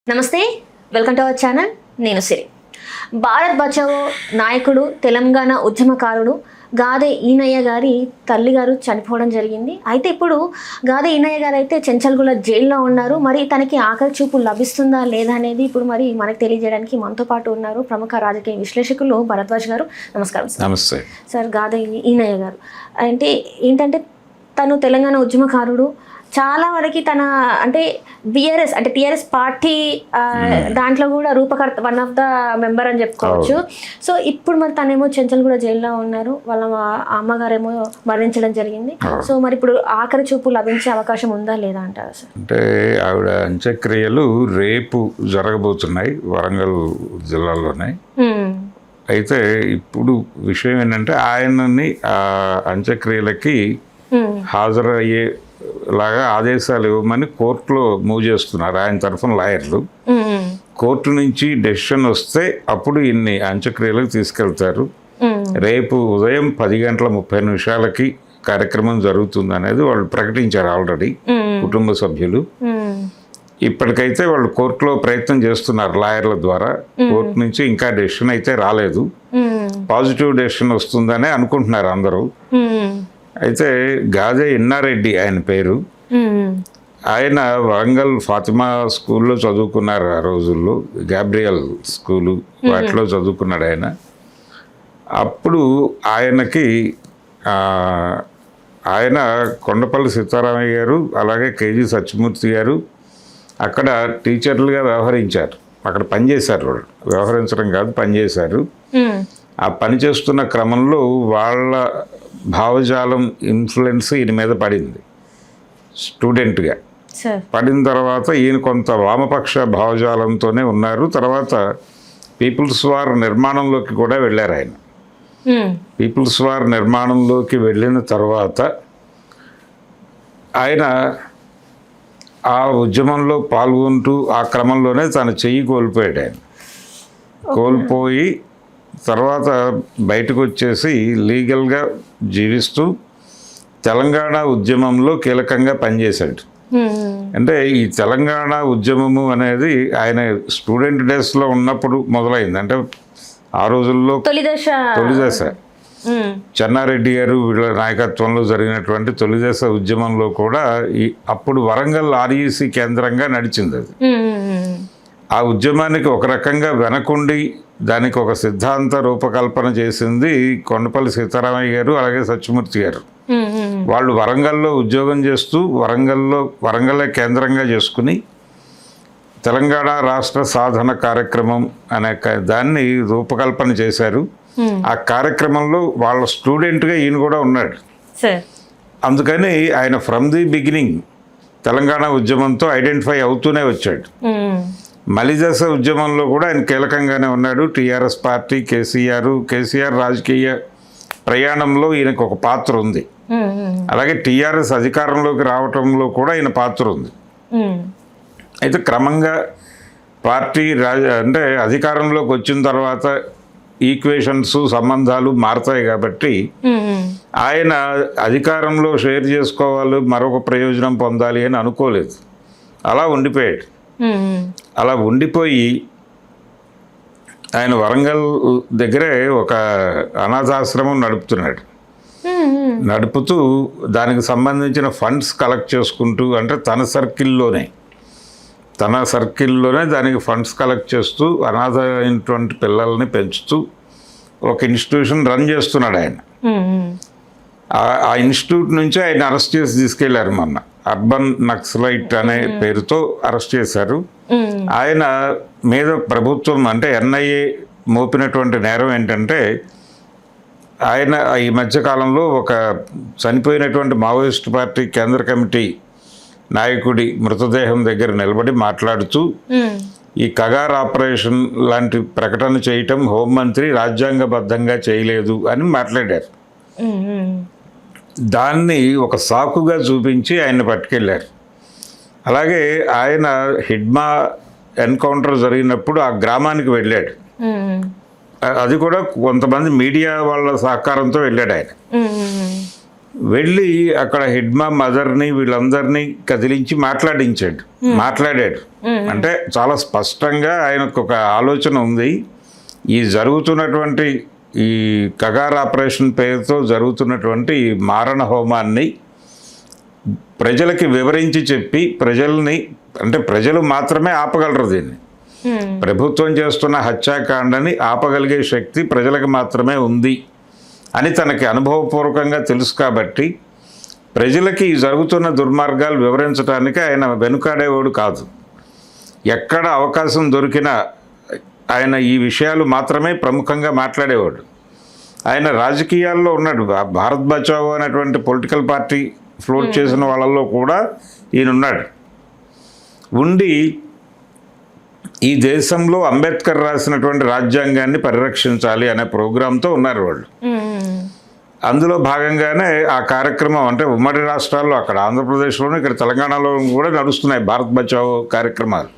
నమస్తే, welcome to our channel. నేను సిరి. భారత్ బచావో నాయకుడు, తెలంగాణ ఉద్యమకారుడు గాదె ఈనయ్య గారి తల్లిగారు చనిపోవడం జరిగింది. అయితే ఇప్పుడు గాదె ఈనయ్య గారు అయితే చెంచల్గూడ జైల్లో ఉన్నారు. మరి తనకి ఆఖరి చూపు లభిస్తుందా లేదా అనేది ఇప్పుడు మరి మనకు తెలియజేయడానికి మనతో పాటు ఉన్నారు ప్రముఖ రాజకీయ విశ్లేషకులు భరద్వాజ్ గారు. నమస్కారం సార్. నమస్తే సార్. గాదె ఈనయ్య గారు ఏంటంటే తను తెలంగాణ ఉద్యమకారుడు. చాలా వరకు తన బీఆర్ఎస్ టీఆర్ఎస్ పార్టీ దాంట్లో కూడా రూపకర్త, వన్ ఆఫ్ ద మెంబర్ అని చెప్పుకోవచ్చు. సో ఇప్పుడు మరి తనేమో చెంచల్గూడ జైల్లో ఉన్నారు. వాళ్ళ అమ్మగారేమో మరణించడం జరిగింది. సో మరి ఇప్పుడు ఆఖరి చూపు లభించే అవకాశం ఉందా లేదా అంటారు సార్? అంటే ఆవిడ అంత్యక్రియలు రేపు జరగబోతున్నాయి వరంగల్ జిల్లాలోనే. అయితే ఇప్పుడు విషయం ఏంటంటే ఆయనని అంత్యక్రియలకి హాజరయ్యే లాగా ఆదేశాలు ఇవ్వమని కోర్టులో మూవ్ చేస్తున్నారు ఆయన తరఫున లాయర్లు. కోర్టు నుంచి డెసిషన్ వస్తే అప్పుడు ఇన్ని అంత్యక్రియలకు తీసుకెళ్తారు. రేపు ఉదయం 10:30 కార్యక్రమం జరుగుతుంది అనేది వాళ్ళు ప్రకటించారు ఆల్రెడీ కుటుంబ సభ్యులు. ఇప్పటికైతే వాళ్ళు కోర్టులో ప్రయత్నం చేస్తున్నారు లాయర్ల ద్వారా. కోర్టు నుంచి ఇంకా డెసిషన్ అయితే రాలేదు. పాజిటివ్ డెసిషన్ వస్తుందనే అనుకుంటున్నారు అందరూ. అయితే గాదె ఇన్నారెడ్డి ఆయన పేరు. ఆయన వరంగల్ ఫాతిమా స్కూల్లో చదువుకున్నారు. ఆ రోజుల్లో గ్యాబ్రియల్ స్కూలు వాటిలో చదువుకున్నాడు ఆయన. అప్పుడు ఆయన కొండపల్లి సీతారామయ్య గారు అలాగే కేజీ సత్యమూర్తి గారు అక్కడ టీచర్లుగా వ్యవహరించారు. అక్కడ పనిచేశారు. వాళ్ళు వ్యవహరించడం కాదు, పనిచేశారు. ఆ పని చేస్తున్న క్రమంలో వాళ్ళ భావజాలం ఇన్ఫ్లుయెన్స్ ఈయన మీద పడింది స్టూడెంట్గా. పడిన తర్వాత ఈయన కొంత వామపక్ష భావజాలంతోనే ఉన్నారు. తర్వాత పీపుల్స్ వార్ నిర్మాణంలోకి కూడా వెళ్ళారు ఆయన. పీపుల్స్ వార్ నిర్మాణంలోకి వెళ్ళిన తర్వాత ఆయన ఆ ఉద్యమంలో పాల్గొంటూ ఆ క్రమంలోనే తన చెయ్యి కోల్పోయాడు. ఆయన కోల్పోయి తర్వాత బయటకు వచ్చేసి లీగల్గా జీవిస్తూ తెలంగాణ ఉద్యమంలో కీలకంగా పనిచేశాడు. అంటే ఈ తెలంగాణ ఉద్యమము అనేది ఆయన స్టూడెంట్ డేస్లో ఉన్నప్పుడు మొదలైంది. అంటే ఆ రోజుల్లో తొలిదశ చెన్నారెడ్డి గారు వీళ్ళ నాయకత్వంలో జరిగినటువంటి తొలిదశ ఉద్యమంలో కూడా అప్పుడు వరంగల్ ఆర్ఈసి కేంద్రంగా నడిచింది అది. ఆ ఉద్యమానికి ఒక రకంగా వెనకుండి దానికి ఒక సిద్ధాంత రూపకల్పన చేసింది కొండపల్లి సీతారామయ్య గారు అలాగే సత్యమూర్తి గారు. వాళ్ళు వరంగల్లో ఉద్యోగం చేస్తూ వరంగల్లే కేంద్రంగా చేసుకుని తెలంగాణ రాష్ట్ర సాధన కార్యక్రమం అనే దాన్ని రూపకల్పన చేశారు. ఆ కార్యక్రమంలో వాళ్ళ స్టూడెంట్గా ఈయన కూడా ఉన్నాడు. అందుకని ఆయన ఫ్రమ్ ది బిగినింగ్ తెలంగాణ ఉద్యమంతో ఐడెంటిఫై అవుతూనే వచ్చాడు. మలిదశ ఉద్యమంలో కూడా ఆయన కీలకంగానే ఉన్నాడు. టీఆర్ఎస్ పార్టీ, కేసీఆర్ రాజకీయ ప్రయాణంలో ఈయనకు ఒక పాత్ర ఉంది. అలాగే టీఆర్ఎస్ అధికారంలోకి రావటంలో కూడా ఈయన పాత్ర ఉంది. అయితే క్రమంగా పార్టీ అధికారంలోకి వచ్చిన తర్వాత ఈక్వేషన్స్, సంబంధాలు మారుతాయి కాబట్టి ఆయన అధికారంలో షేర్ చేసుకోవాలి, మరొక ప్రయోజనం పొందాలి అని అనుకోలేదు. అలా ఉండిపోయాడు. అలా ఉండిపోయి ఆయన వరంగల్ దగ్గరే ఒక అనాథాశ్రమం నడుపుతున్నాడు. నడుపుతూ దానికి సంబంధించిన ఫండ్స్ కలెక్ట్ చేసుకుంటూ, అంటే తన సర్కిల్లోనే దానికి ఫండ్స్ కలెక్ట్ చేస్తూ అనాథ అయినటువంటి పిల్లల్ని పెంచుతూ ఒక ఇన్స్టిట్యూషన్ రన్ చేస్తున్నాడు ఆయన. ఆ ఇన్స్టిట్యూట్ నుంచి ఆయన అరెస్ట్ చేసి తీసుకెళ్లారు. మొన్న అర్బన్ నక్సలైట్ అనే పేరుతో అరెస్ట్ చేశారు. ఆయన మీద ప్రభుత్వం ఎన్ఐఏ మోపినటువంటి నేరం ఏంటంటే ఆయన ఈ మధ్యకాలంలో ఒక చనిపోయినటువంటి మావోయిస్ట్ పార్టీ కేంద్ర కమిటీ నాయకుడి మృతదేహం దగ్గర నిలబడి మాట్లాడుతూ ఈ కగార్ ఆపరేషన్ లాంటి ప్రకటన చేయటం హోంమంత్రి రాజ్యాంగబద్ధంగా చేయలేదు అని మాట్లాడారు. దాన్ని ఒక సాకుగా చూపించి ఆయన్ని పట్టుకెళ్ళారు. అలాగే ఆయన హిడ్మా ఎన్కౌంటర్ జరిగినప్పుడు ఆ గ్రామానికి వెళ్ళాడు. అది కూడా కొంతమంది మీడియా వాళ్ళ సహకారంతో వెళ్ళాడు ఆయన. వెళ్ళి అక్కడ హెడ్మా మదర్ని వీళ్ళందరినీ కదిలించి మాట్లాడాడు. అంటే చాలా స్పష్టంగా ఆయనకు ఒక ఆలోచన ఉంది. ఈ జరుగుతున్నటువంటి ఈ కగార్ ఆపరేషన్ పేరుతో జరుగుతున్నటువంటి ఈ మారణ హోమాన్ని ప్రజలకి వివరించి చెప్పి ప్రజలు మాత్రమే ఆపగలరు దీన్ని. ప్రభుత్వం చేస్తున్న హత్యాకాండని ఆపగలిగే శక్తి ప్రజలకు మాత్రమే ఉంది అని తనకి అనుభవపూర్వకంగా తెలుసు. కాబట్టి ప్రజలకి జరుగుతున్న దుర్మార్గాలు వివరించడానికి ఆయన వెనుకాడేవాడు కాదు. ఎక్కడ అవకాశం దొరికినా ఆయన ఈ విషయాలు మాత్రమే ప్రముఖంగా మాట్లాడేవాడు. ఆయన రాజకీయాల్లో ఉన్నాడు. భారత్ బచావో అనేటువంటి పొలిటికల్ పార్టీ ఫ్లోట్ చేసిన వాళ్ళల్లో కూడా ఈయన ఉన్నాడు. ఉండి ఈ దేశంలో అంబేద్కర్ రాసినటువంటి రాజ్యాంగాన్ని పరిరక్షించాలి అనే ప్రోగ్రాంతో ఉన్నారు వాళ్ళు. అందులో భాగంగానే ఆ కార్యక్రమం అంటే ఉమ్మడి రాష్ట్రాల్లో అక్కడ ఆంధ్రప్రదేశ్లోనూ ఇక్కడ తెలంగాణలో కూడా నడుస్తున్నాయి భారత్ బచావో కార్యక్రమాలు.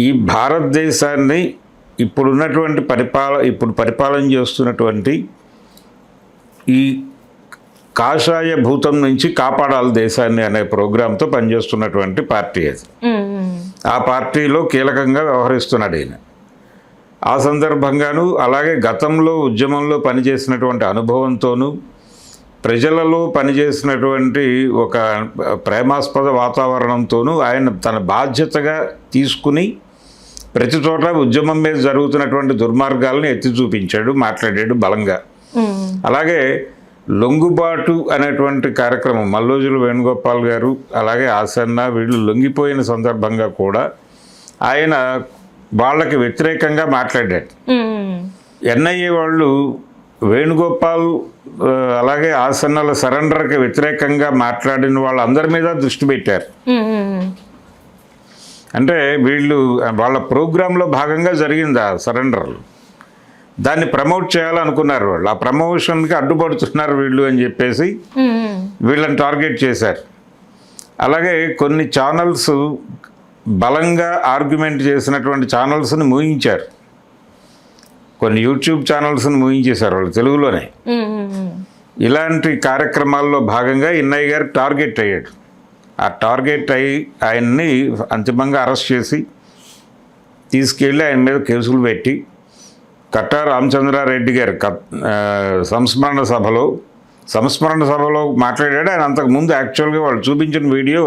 ఈ భారతదేశాన్ని ఇప్పుడు పరిపాలన చేస్తున్నటువంటి ఈ కాషాయ భూతం నుంచి కాపాడాలి దేశాన్ని అనే ప్రోగ్రాంతో పనిచేస్తున్నటువంటి పార్టీ అది. ఆ పార్టీలో కీలకంగా వ్యవహరిస్తున్నాడు ఈయన. ఆ సందర్భంగాను అలాగే గతంలో ఉద్యమంలో పనిచేసినటువంటి అనుభవంతోనూ ప్రజలలో పనిచేసినటువంటి ఒక ప్రేమాస్పద వాతావరణంతోనూ ఆయన తన బాధ్యతగా తీసుకుని ప్రతి చోట ఉద్యమం మీద జరుగుతున్నటువంటి దుర్మార్గాలను ఎత్తి చూపించాడు, మాట్లాడాడు బలంగా. అలాగే లొంగుబాటు అనేటువంటి కార్యక్రమం మల్లోజుల వేణుగోపాల్ గారు అలాగే ఆసన్న వీళ్ళు లొంగిపోయిన సందర్భంగా కూడా ఆయన వాళ్ళకి వ్యతిరేకంగా మాట్లాడాడు. ఎన్ఐఏ వాళ్ళు వేణుగోపాల్ అలాగే ఆసన్నల సరెండర్కి వ్యతిరేకంగా మాట్లాడిన వాళ్ళందరి మీద దృష్టి పెట్టారు. అంటే వాళ్ళ ప్రోగ్రాంలో భాగంగా జరిగింది ఆ సరెండర్లు. దాన్ని ప్రమోట్ చేయాలనుకున్నారు వాళ్ళు. ఆ ప్రమోషన్కి అడ్డుపడుతున్నారు వీళ్ళు అని చెప్పేసి వీళ్ళని టార్గెట్ చేశారు. అలాగే కొన్ని ఛానల్స్ బలంగా ఆర్గ్యుమెంట్ చేసినటువంటి ఛానల్స్ని మూయించారు. కొన్ని యూట్యూబ్ ఛానల్స్ని మూయించేశారు వాళ్ళు తెలుగులోనే. ఇలాంటి కార్యక్రమాల్లో భాగంగా ఇన్నయ్య గారు టార్గెట్ అయ్యాడు. ఆ టార్గెట్ అయ్యి ఆయన్ని అంతిమంగా అరెస్ట్ చేసి తీసుకెళ్ళి ఆయన మీద కేసులు పెట్టి కట్టా రామచంద్రారెడ్డి గారు సంస్మరణ సభలో మాట్లాడాడు. ఆయన అంతకుముందు యాక్చువల్గా వాళ్ళు చూపించిన వీడియో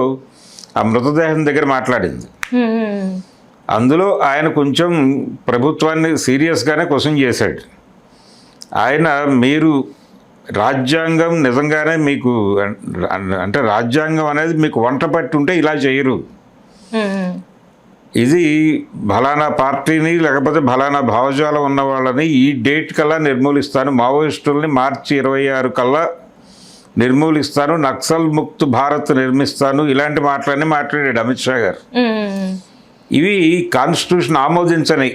ఆ మృతదేహం దగ్గర మాట్లాడింది. అందులో ఆయన కొంచెం ప్రభుత్వాన్ని సీరియస్గానే క్వశ్చన్ చేశాడు. ఆయన మీరు రాజ్యాంగం నిజంగానే మీకు అంటే రాజ్యాంగం అనేది మీకు వంట పట్టి ఉంటే ఇలా చేయరు. ఇది ఫలానా పార్టీని లేకపోతే ఫలానా భావజాలం ఉన్న వాళ్ళని ఈ డేట్ కల్లా నిర్మూలిస్తాను, మావోయిస్టుల్ని మార్చి 26 కల్లా నిర్మూలిస్తాను, నక్సల్ ముక్త్ భారత్ నిర్మిస్తాను, ఇలాంటి మాటలన్నీ మాట్లాడాడు అమిత్ షా గారు. ఇవి కాన్స్టిట్యూషన్ ఆమోదించని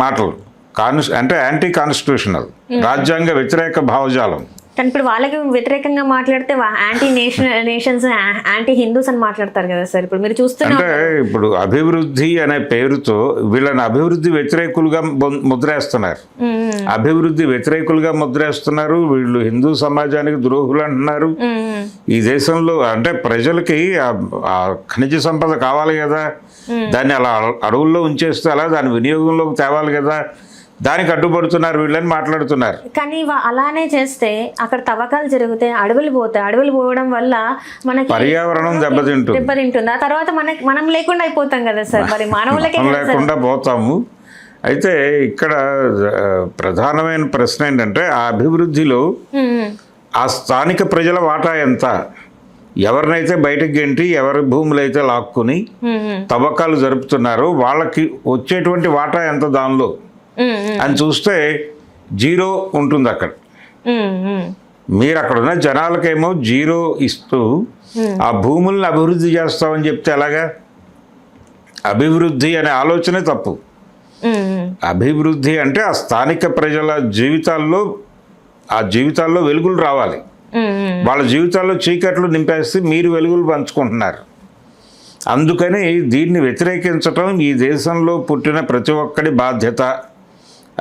మాటలు. అంటే యాంటీ కాన్స్టిట్యూషనల్, రాజ్యాంగ వ్యతిరేక భావజాలం. కానీ ఇప్పుడు వాళ్ళకి వ్యతిరేకంగా మాట్లాడితే యాంటీ నేషన్స్ యాంటీ హిందూస్ అని మాట్లాడతారు కదా సార్. ఇప్పుడు మీరు చూస్తున్నారు అంటే ఇప్పుడు అభివృద్ధి అనే పేరుతో వీళ్ళని అభివృద్ధి వ్యతిరేకులుగా ముద్రేస్తున్నారు. వీళ్ళు హిందూ సమాజానికి ద్రోహులు అంటున్నారు. ఈ దేశంలో అంటే ప్రజలకి ఆ ఖనిజ సంపద కావాలి కదా, దాన్ని అలా అడవుల్లో ఉంచేస్తే అలా దాని వినియోగంలోకి తేవాలి కదా, దానికి అడ్డుపడుతున్నారు వీళ్ళని మాట్లాడుతున్నారు. కానీ అలానే చేస్తే అక్కడ తవ్వకాలు జరిగితే అడవులు పోవడం వల్ల మనకి పర్యావరణం దెబ్బతింటుంది. ఆ తర్వాత మనం లేకుండా అయిపోతాం కదా సార్. మరి మానవులకే లేకుండా పోతాము. అయితే ఇక్కడ ప్రధానమైన ప్రశ్న ఏంటంటే ఆ అభివృద్ధిలో ఆ స్థానిక ప్రజల వాటా ఎంత? ఎవరినైతే బయటకు గెంటి ఎవరి భూములు అయితే లాక్కుని తవ్వకాలు జరుపుతున్నారో వాళ్ళకి వచ్చేటువంటి వాటా ఎంత దానిలో అని చూస్తే 0 ఉంటుంది అక్కడ. మీరు అక్కడ ఉన్న జనాలకేమో 0 ఇస్తూ ఆ భూములను అభివృద్ధి చేస్తామని చెప్తే ఎలాగా? అభివృద్ధి అనే ఆలోచనే తప్పు. అభివృద్ధి అంటే ఆ స్థానిక ప్రజల జీవితాల్లో వెలుగులు రావాలి. వాళ్ళ జీవితాల్లో చీకట్లు నింపేసి మీరు వెలుగులు పంచుకుంటున్నారు. అందుకని దీన్ని వ్యతిరేకించటం ఈ దేశంలో పుట్టిన ప్రతి ఒక్కడి బాధ్యత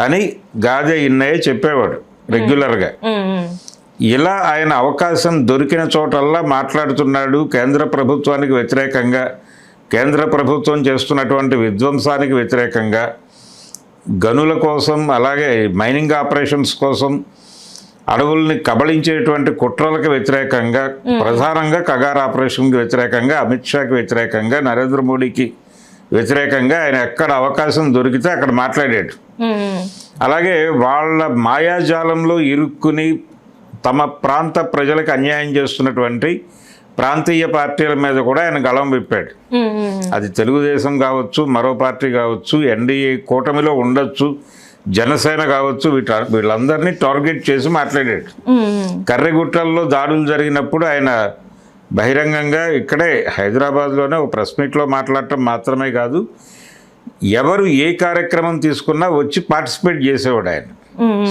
అని గాదే ఇన్నయ్య చెప్పేవాడు రెగ్యులర్గా. ఇలా ఆయన అవకాశం దొరికిన చోటల్లా మాట్లాడుతున్నాడు. కేంద్ర ప్రభుత్వానికి వ్యతిరేకంగా, కేంద్ర ప్రభుత్వం చేస్తున్నటువంటి విధ్వంసానికి వ్యతిరేకంగా, గనుల కోసం, అలాగే మైనింగ్ ఆపరేషన్స్ కోసం, అడవుల్ని కబళించేటువంటి కుట్రలకు వ్యతిరేకంగా, ప్రధానంగా కగార్ ఆపరేషన్కి వ్యతిరేకంగా, అమిత్ షాకి వ్యతిరేకంగా, నరేంద్ర మోడీకి వ్యతిరేకంగా ఆయన ఎక్కడ అవకాశం దొరికితే అక్కడ మాట్లాడాడు. అలాగే వాళ్ళ మాయాజాలంలో ఇరుక్కుని తమ ప్రాంత ప్రజలకు అన్యాయం చేస్తున్నటువంటి ప్రాంతీయ పార్టీల మీద కూడా ఆయన గళం విప్పాడు. అది తెలుగుదేశం కావచ్చు, మరో పార్టీ కావచ్చు, ఎన్డీఏ కూటమిలో ఉండొచ్చు, జనసేన కావచ్చు, వీళ్ళందరినీ టార్గెట్ చేసి మాట్లాడాడు. కర్రెగుట్టల్లో దాడులు జరిగినప్పుడు ఆయన బహిరంగంగా ఇక్కడే హైదరాబాద్లోనే ఒక ప్రెస్ మీట్లో మాట్లాడటం మాత్రమే కాదు, ఎవరు ఏ కార్యక్రమం తీసుకున్నా వచ్చి పార్టిసిపేట్ చేసేవాడు ఆయన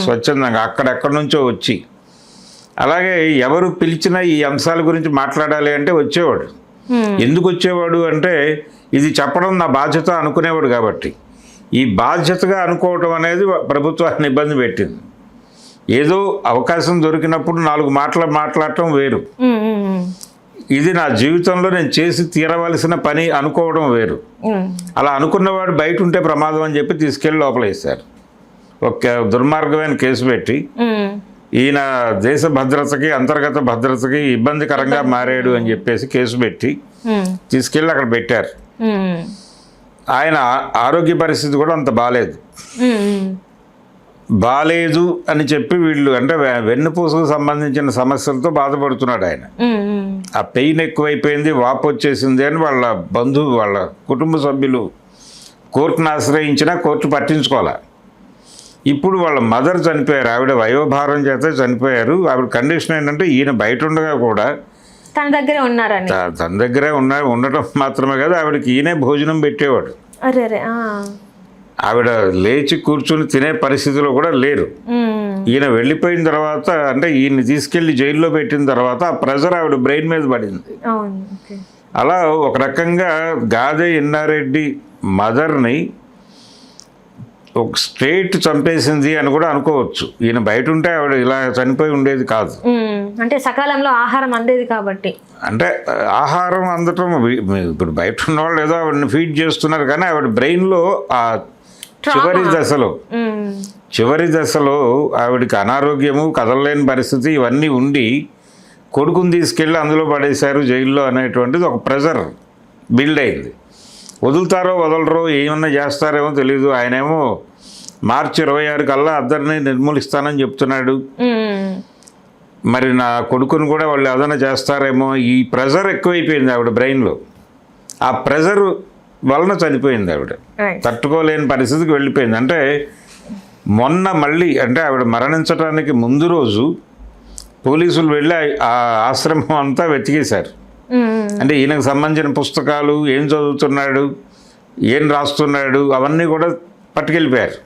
స్వచ్ఛందంగా, అక్కడెక్కడి నుంచో వచ్చి. అలాగే ఎవరు పిలిచినా ఈ అంశాల గురించి మాట్లాడాలి అంటే వచ్చేవాడు. ఎందుకు వచ్చేవాడు అంటే ఇది చెప్పడం నా బాధ్యత అనుకునేవాడు కాబట్టి. ఈ బాధ్యతగా అనుకోవటం అనేది ప్రభుత్వాన్ని ఇబ్బంది పెట్టింది. ఏదో అవకాశం దొరికినప్పుడు 4 మాటలు మాట్లాడటం వేరు, ఇది నా జీవితంలో నేను చేసి తీరవలసిన పని అనుకోవడం వేరు. అలా అనుకున్నవాడు బయట ఉంటే ప్రమాదం అని చెప్పి తీసుకెళ్ళి లోపలేశారు. ఒక దుర్మార్గమైన కేసు పెట్టి ఈయన దేశ భద్రతకి, అంతర్గత భద్రతకి ఇబ్బందికరంగా మారాడు అని చెప్పేసి కేసు పెట్టి తీసుకెళ్ళి అక్కడ పెట్టారు. ఆయన ఆరోగ్య పరిస్థితి కూడా అంత బాలేదు అని చెప్పి వీళ్ళు అంటే వెన్నుపూసకు సంబంధించిన సమస్యలతో బాధపడుతున్నాడు ఆయన. ఆ పెయిన్ ఎక్కువైపోయింది, వాపు వచ్చేసింది అని వాళ్ళ బంధువు, వాళ్ళ కుటుంబ సభ్యులు కోర్టును ఆశ్రయించినా కోర్టు పట్టించుకోవాలి. ఇప్పుడు వాళ్ళ మదర్ చనిపోయారు, ఆవిడ వయోభారం చేత చనిపోయారు. ఆవిడ కండిషన్ ఏంటంటే ఈయన బయట ఉండగా కూడా తన దగ్గరే ఉన్నారని, తన దగ్గరే ఉండటం మాత్రమే కాదు, ఆవిడకి ఈయనే భోజనం పెట్టేవాడు. ఆవిడ లేచి కూర్చుని తినే పరిస్థితిలో కూడా లేరు. ఈయన వెళ్ళిపోయిన తర్వాత, అంటే ఈయన్ని తీసుకెళ్లి జైల్లో పెట్టిన తర్వాత ఆ ప్రెజర్ ఆవిడ బ్రెయిన్ మీద పడింది. అలా ఒక రకంగా గాదే ఇన్నారెడ్డి మదర్ని ఒక స్టేట్ చంపేసింది అని కూడా అనుకోవచ్చు. ఈయన బయట ఉంటే ఆవిడ ఇలా చనిపోయి ఉండేది కాదు. అంటే సకాలంలో ఆహారం అందేది కాబట్టి. అంటే ఆహారం అందటం, ఇప్పుడు బయట ఉన్న వాళ్ళు ఏదో ఆవిడని ఫీడ్ చేస్తున్నారు, కానీ ఆవిడ బ్రెయిన్లో ఆ చివరి దశలో ఆవిడకి అనారోగ్యము, కదలలేని పరిస్థితి ఇవన్నీ ఉండి కొడుకుని తీసుకెళ్ళి అందులో పడేశారు జైల్లో అనేటువంటిది ఒక ప్రెజర్ బిల్డ్ అయింది. వదులుతారో వదలరో, ఏమన్నా చేస్తారేమో తెలీదు. ఆయనేమో మార్చి 26 కల్లా అందరినీ నిర్మూలిస్తానని చెప్తున్నాడు. మరి నా కొడుకుని కూడా వాళ్ళు ఏదైనా చేస్తారేమో, ఈ ప్రెజర్ ఎక్కువైపోయింది ఆవిడ బ్రెయిన్లో. ఆ ప్రెజర్ వలన చనిపోయింది ఆవిడ, తట్టుకోలేని పరిస్థితికి వెళ్ళిపోయింది. అంటే మొన్న మళ్ళీ, అంటే ఆవిడ మరణించడానికి ముందు రోజు పోలీసులు వెళ్ళి ఆ ఆశ్రమం అంతా వెతికేశారు. అంటే ఈయనకు సంబంధించిన పుస్తకాలు, ఏం చదువుతున్నాడు, ఏం రాస్తున్నాడు, అవన్నీ కూడా పట్టుకెళ్ళిపోయారు.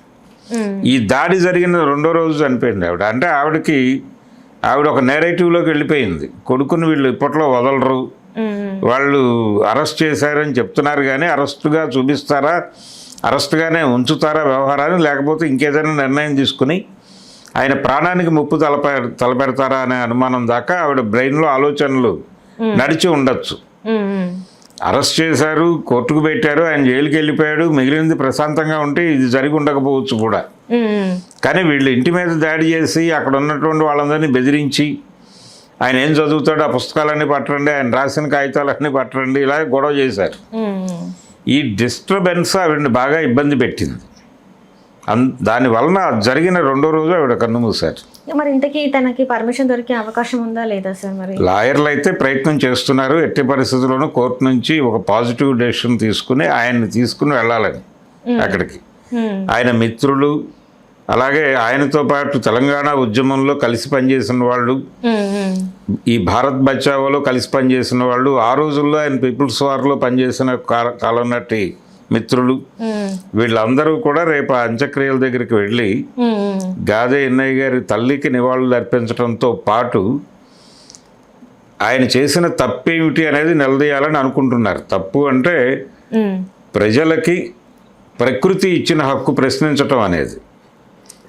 ఈ దాడి జరిగిన 2వ రోజు చనిపోయింది ఆవిడ. అంటే ఆవిడ ఒక నేరేటివ్లోకి వెళ్ళిపోయింది. కొడుకుని వీళ్ళు ఇప్పట్లో వదలరు, వాళ్ళు అరెస్ట్ చేశారని చెప్తున్నారు, కానీ అరెస్టుగా చూపిస్తారా, అరెస్ట్గానే ఉంచుతారా వ్యవహారాన్ని, లేకపోతే ఇంకేదైనా నిర్ణయం తీసుకుని ఆయన ప్రాణానికి ముప్పు తలపెడతారా అనే అనుమానం దాకా ఆవిడ బ్రెయిన్లో ఆలోచనలు నడిచి ఉండొచ్చు. అరెస్ట్ చేశారు, కోర్టుకు పెట్టారు, ఆయన జైలుకి వెళ్ళిపోయాడు, మిగిలింది ప్రశాంతంగా ఉంటే ఇది జరిగి ఉండకపోవచ్చు కూడా. కానీ వీళ్ళు ఇంటి మీద దాడి చేసి అక్కడ ఉన్నటువంటి వాళ్ళందరినీ బెదిరించి, ఆయన ఏం చదువుతాడు, ఆ పుస్తకాలన్నీ పట్టండి, ఆయన రాసిన కాగితాలన్నీ పట్టండి, ఇలా గొడవ చేశారు. ఈ డిస్టర్బెన్స్ ఆవిడని బాగా ఇబ్బంది పెట్టింది. దాని వలన జరిగిన 2వ రోజు ఆవిడ కన్ను మూశారు. మరి ఇంతకీ తనకి పర్మిషన్ దొరికే అవకాశం ఉందా లేదా సార్? మరి లాయర్లు అయితే ప్రయత్నం చేస్తున్నారు, ఎట్టి పరిస్థితుల్లోనూ కోర్టు నుంచి ఒక పాజిటివ్ డెసిషన్ తీసుకుని ఆయన్ని తీసుకుని వెళ్ళాలని అక్కడికి. ఆయన మిత్రులు, అలాగే ఆయనతో పాటు తెలంగాణ ఉద్యమంలో కలిసి పనిచేసిన వాళ్ళు, ఈ భారత్ బచావోలో కలిసి పనిచేసిన వాళ్ళు, ఆ రోజుల్లో ఆయన పీపుల్స్ వార్లో పనిచేసిన కాలం నాటి మిత్రులు, వీళ్ళందరూ కూడా రేపు అంత్యక్రియల దగ్గరికి వెళ్ళి గాదే ఇన్నయ్య గారి తల్లికి నివాళులు అర్పించడంతో పాటు ఆయన చేసిన తప్పేమిటి అనేది నిలదీయాలని అనుకుంటున్నారు. తప్పు అంటే ప్రజలకి ప్రకృతి ఇచ్చిన హక్కు ప్రశ్నించటం అనేది.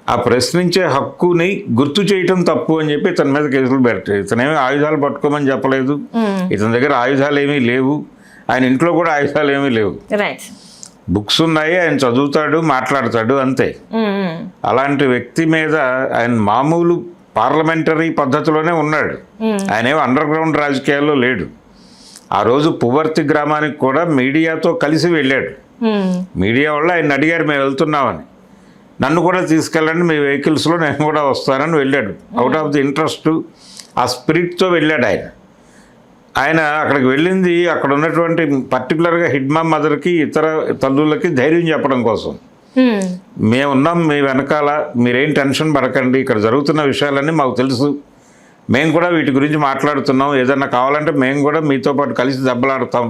ఆ ప్రశ్నించే హక్కుని గుర్తు చేయటం తప్పు అని చెప్పి ఇతని మీద కేసులు పెట్టారు. ఇతనేమి ఆయుధాలు పట్టుకోమని చెప్పలేదు, ఇతని దగ్గర ఆయుధాలు ఏమీ లేవు, ఆయన ఇంట్లో కూడా ఆయుధాలు ఏమీ లేవు. రైట్. బుక్స్ ఉన్నాయి, ఆయన చదువుతాడు, మాట్లాడతాడు, అంతే. అలాంటి వ్యక్తి మీద ఆయన మామూలు పార్లమెంటరీ పద్ధతిలోనే ఉన్నాడు, ఆయన ఏమో అండర్ గ్రౌండ్ రాజకీయాల్లో లేడు. ఆ రోజు పువర్తి గ్రామానికి కూడా మీడియాతో కలిసి వెళ్ళాడు. మీడియా వాళ్ళు ఆయన అడిగారు, మేము వెళ్తున్నామని, నన్ను కూడా తీసుకెళ్ళండి మీ వెహికల్స్లో, నేను కూడా వస్తానని వెళ్ళాడు. అవుట్ ఆఫ్ ది ఇంట్రెస్ట్, ఆ స్పిరిట్తో వెళ్ళాడు ఆయన. ఆయన అక్కడికి వెళ్ళింది అక్కడ ఉన్నటువంటి పర్టికులర్గా హిడ్మా మదర్కి, ఇతర తల్లులకి ధైర్యం చెప్పడం కోసం. మేమున్నాం మీ వెనకాల, మీరేం టెన్షన్ పడకండి, ఇక్కడ జరుగుతున్న విషయాలన్నీ మాకు తెలుసు, మేము కూడా వీటి గురించి మాట్లాడుతున్నాం, ఏదన్నా కావాలంటే మేము కూడా మీతో పాటు కలిసి దెబ్బలాడతాం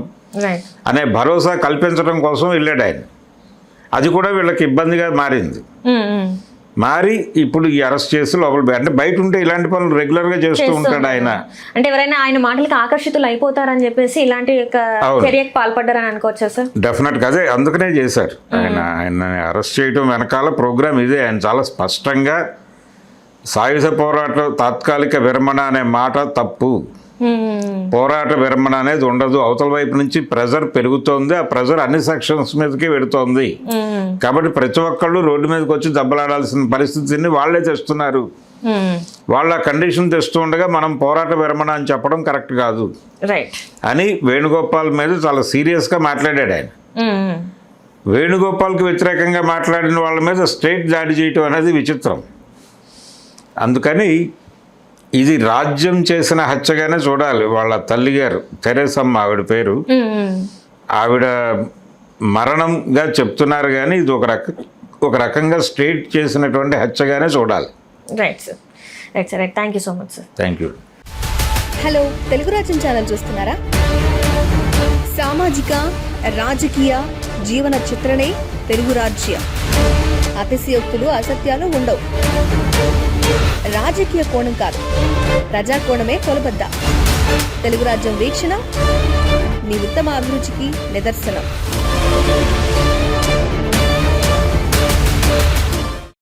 అనే భరోసా కల్పించడం కోసం వెళ్ళాడు ఆయన. అది కూడా వీళ్ళకి ఇబ్బందిగా మారింది. మారి ఇప్పుడు ఈ అరెస్ట్ చేసి లోపల, అంటే బయట ఉంటే ఇలాంటి పనులు రెగ్యులర్గా చేస్తూ ఉంటాడు ఆయన. అంటే ఎవరైనా ఆయన మాటలకి ఆకర్షితులు అయిపోతారని చెప్పేసి ఇలాంటి చర్యకు పాల్పడ్డారని అనుకోవచ్చా సార్? డెఫినెట్గా అదే, అందుకనే చేశారు ఆయన అరెస్ట్ చేయడం వెనకాల ప్రోగ్రామ్ ఇదే. ఆయన చాలా స్పష్టంగా సాయుధ పోరాట తాత్కాలిక విరమణ అనే మాట తప్పు, పోరాట విరమణ అనేది ఉండదు, అవతల వైపు నుంచి ప్రెజర్ పెరుగుతోంది, ఆ ప్రెజర్ అన్ని సెక్షన్స్ మీదకి పెడుతోంది, కాబట్టి ప్రతి ఒక్కళ్ళు రోడ్డు మీదకి వచ్చి దెబ్బలాడాల్సిన పరిస్థితిని వాళ్ళే తెస్తున్నారు, వాళ్ళ కండిషన్ తెస్తూ ఉండగా మనం పోరాట విరమణ అని చెప్పడం కరెక్ట్ కాదు అని వేణుగోపాల్ మీద చాలా సీరియస్గా మాట్లాడాడు ఆయన. వేణుగోపాల్కి వ్యతిరేకంగా మాట్లాడిన వాళ్ళ మీద స్ట్రైట్ దాడి చేయటం అనేది విచిత్రం. అందుకని ఇది రాజ్యం చేసిన హత్యగానే చూడాలి. వాళ్ళ తల్లిగారు తెరేసమ్మ, ఆవిడ పేరు, ఆవిడ మరణంగా చెప్తున్నారు, కానీ ఇది ఒక రకంగా స్టేట్ చేసినటువంటి హత్యగానే చూడాలి. Right sir, right sir, right. Thank you so much sir. Thank you. Hello, Telugu రాజ్యం ఛానల్ చూస్తున్నారా? సామాజిక, రాజకీయ, జీవన చిత్రణే తెలుగు రాజ్యం. అతిశయోక్తులు, అసత్యాలు ఉండవు. రాజకీయ కోణం కాదు, ప్రజా కోణమే కొలబద్ద. తెలుగు రాజ్యం వీక్షణ మీ ఉత్తమ అభిరుచికి నిదర్శనం.